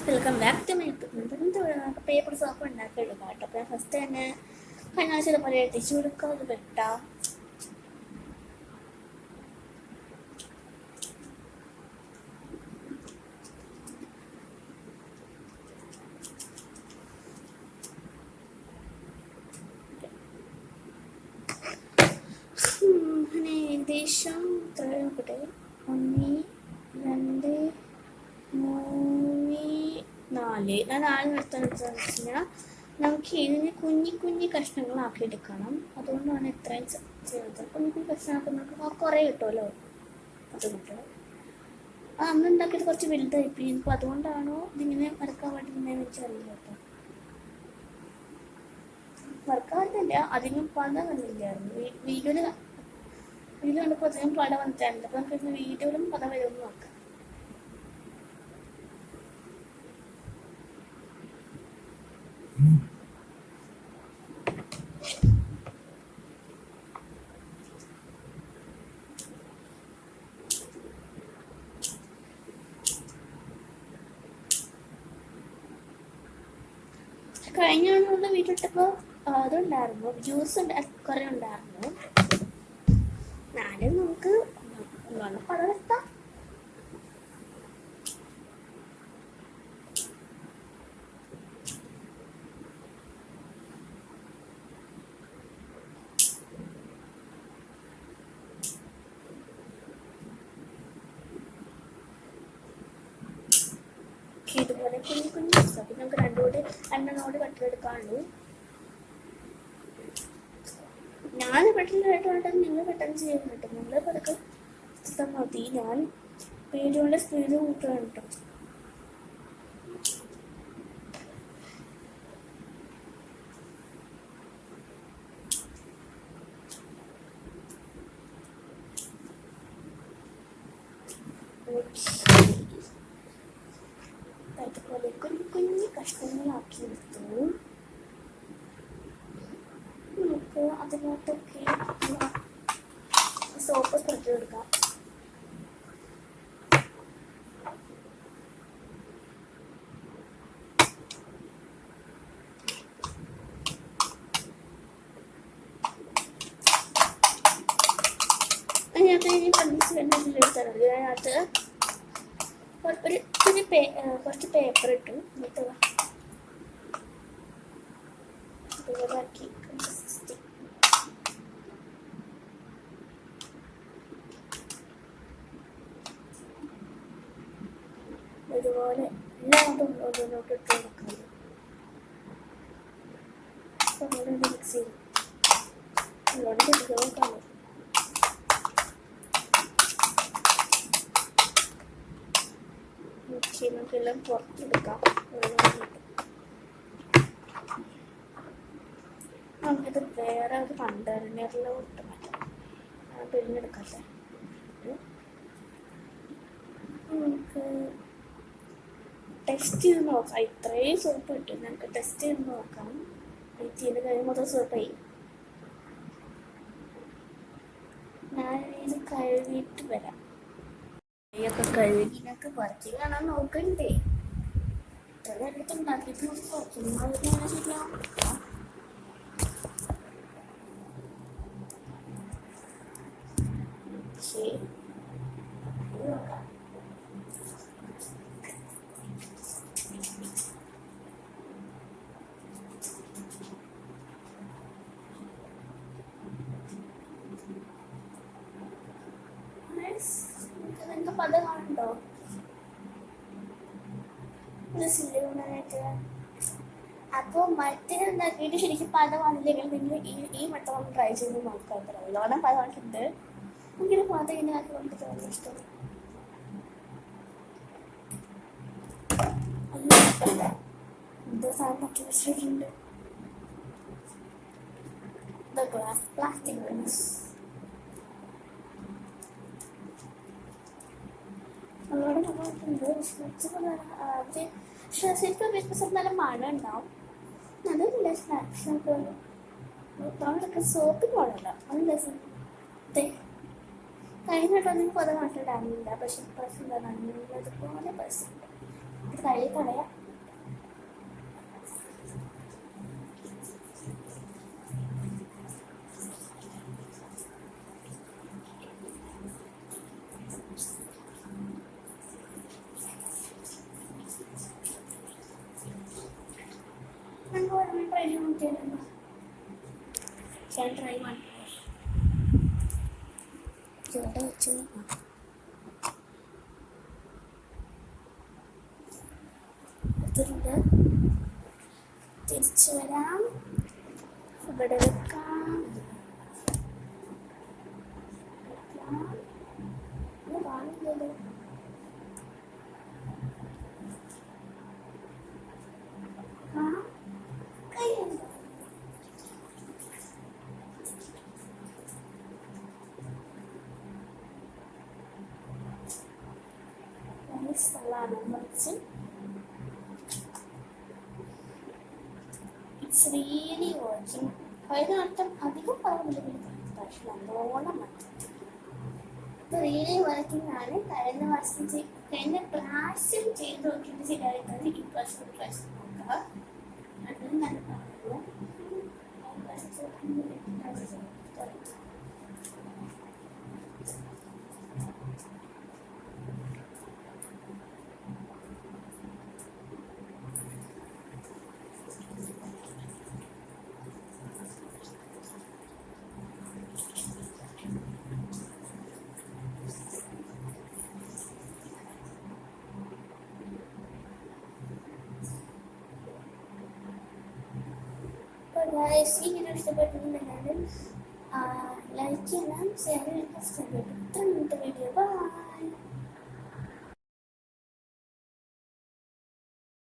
Welcome back to my നമുക്ക് paper soap ഉണ്ടാക്കി എടുക്കാം കേട്ടോ. അപ്പോൾ ഫസ്റ്റ് തന്നെ കഴിഞ്ഞ പോലെ തിരിച്ചു കൊടുക്കുക, അത് വെട്ടാം. അങ്ങനെ ഏകദേശം ഇത്ര നോക്കട്ടെ, 1 2 3 4 ഞാൻ 4 നിർത്താൻ വെച്ചാൽ നമുക്ക് ഇതിനെ കുഞ്ഞി കഷ്ണങ്ങളാക്കി എടുക്കണം. അതുകൊണ്ടാണ് ഇത്രയും ചെയ്യുന്നത്. കുഞ്ഞി കഷ്ണമാക്കി നമുക്ക് കുറേ കിട്ടുമല്ലോ, അതുകൊണ്ട് അന്ന് ഉണ്ടാക്കിയത് കുറച്ച് വലുതായിപ്പോയി. എനിക്ക് അതുകൊണ്ടാണോ ഇതിങ്ങനെ വരക്കാൻ വേണ്ടിയിരുന്നതെന്ന് എനിക്കറിയില്ല കേട്ടോ. വരക്കാറില്ല, അധികം പല വന്നില്ലായിരുന്നു. വീഡിയോ കണ്ടപ്പോൾ അധികം പല വന്നിട്ടായിരുന്നു. അപ്പോൾ നമുക്ക് വീഡിയോയിലും പല വരുമെന്ന് നോക്കാം. കഴിഞ്ഞ തവണ വീട്ടിലിട്ടപ്പോൾ അതുണ്ടായിരുന്നു, ജ്യൂസ് കുറേ ഉണ്ടായിരുന്നു. നാലും നമുക്ക് പടം വെക്കാം. ഇതുപോലെ കുഞ്ഞു ജ്യൂസ്. അപ്പം നമുക്ക് രണ്ടെണ്ണോട് കട്ടെടുക്കാനുള്ളൂ. ഞാൻ പെട്ടെന്ന് നിങ്ങൾ പെട്ടെന്ന് ചെയ്യുന്നു കേട്ടോ. നിങ്ങൾ പതുക്കെ മതി. ഞാൻ വീഡിയോയുടെ സ്പീഡ് കൂട്ടുകയാണ് കേട്ടോ. അതുപോലെ കുഞ്ഞു കഷ്ണങ്ങളാക്കി എടുത്തു. നമുക്ക് അതിനകത്തൊക്കെ സോപ്പ് പുറത്തു കൊടുക്കാം. അതിനകത്ത് അതിനകത്ത് കുറച്ച് പേപ്പർ ഇട്ടു. ഇതുപോലാക്കി ഇതുപോലെ എല്ലാതും ഓരോന്നോട്ട് ഇട്ട് കൊടുക്കാം. മിക്സ് ചെയ്യും. അതുകൊണ്ട് ഇതുപോലെ കാണും. നമുക്കെല്ലാം പുറത്തെടുക്കാം. നമുക്കിത് വേറെ ഒരു കണ്ടെയ്നറിൽ ഇട്ട് മാറ്റാം. പിഴിഞ്ഞെടുക്കട്ടെ. നമുക്ക് ടെസ്റ്റ് ചെയ്ത് നോക്കാം. ഇത്രയും സോപ്പ് കിട്ടും. നമുക്ക് ടെസ്റ്റ് ചെയ്ത് നോക്കാം. ചെയ്ത് കഴിയുമ്പോൾ സോപ്പായി. ഞാൻ ഇത് കഴുകിയിട്ട് വരാം. കൈയൊക്കെ കഴുകിനൊക്കെ കുറച്ച് കാണാൻ നോക്കണ്ടേ. ഇത്ര അടുത്തുണ്ടാക്കിയിട്ട് കുറച്ചും ശരിയാവും. ശരി, പത കാണുന്നുണ്ടോ? അപ്പോൾ മറ്റേ ഉണ്ടാക്കിയിട്ട് ശരിക്കും പത കാണില്ലെങ്കിൽ നിങ്ങൾ ഈ മട്ടം ഒന്ന് ട്രൈ ചെയ്ത് നോക്കാൻ തരാം. ഓണം പത കാണിക്കുന്നത് ഇങ്ങനെ പത ഇങ്ങനെ ആക്കി കൊണ്ട് തോന്നുന്നു ഇഷ്ടം. എന്തോ സാധനം നോക്കി വെച്ചിട്ടുണ്ട്. ഗ്ലാസ് പ്ലാസ്റ്റിക് ഗ്ലാസ് ശരിക്കും ബിസിനസ് നല്ല മണം ഉണ്ടാവും. നല്ല സ്നാക്സ് നമുക്ക് സോപ്പിന് പോകണല്ലോ. അത് രസം. കഴിഞ്ഞിട്ടോ നിങ്ങൾക്ക് പല നാട്ടിലിടാനില്ല, പക്ഷെ ഇപ്രാവശ്യം നല്ലതുപോലെ പൈസ ഉണ്ട്. കഴുകി കളയാം. നമുക്ക് ഒരു ട്രൈ നോക്കിയാലോ? ട്രൈ ചെയ്യാൻ ഇവിടെ വെച്ച് തിരിച്ചു വരാം. ഇവിടെ വെക്കാം. കാണില്ലല്ലോ. Salad merchant. It's really working. അതിനർത്ഥം അധികം റിയലി വർക്കിംഗ് ആണ്. കഴിഞ്ഞ പ്രാവശ്യം ചെയ്ത് നോക്കിയിട്ട് ശരിയായിരുന്നത് ഈ പ്രാവശ്യം നോക്കുക. അതും നല്ല പറഞ്ഞു. ഈ വീഡിയോ ഇഷ്ടപ്പെട്ടിട്ടുണ്ടെങ്കിൽ ലൈക്ക് ചെയ്യണം, ഷെയർ ചെയ്യണം, സബ്സ്ക്രൈബ് ചെയ്യണം. ഇത്ര മിനിറ്റ് വീഡിയോ. ബൈ.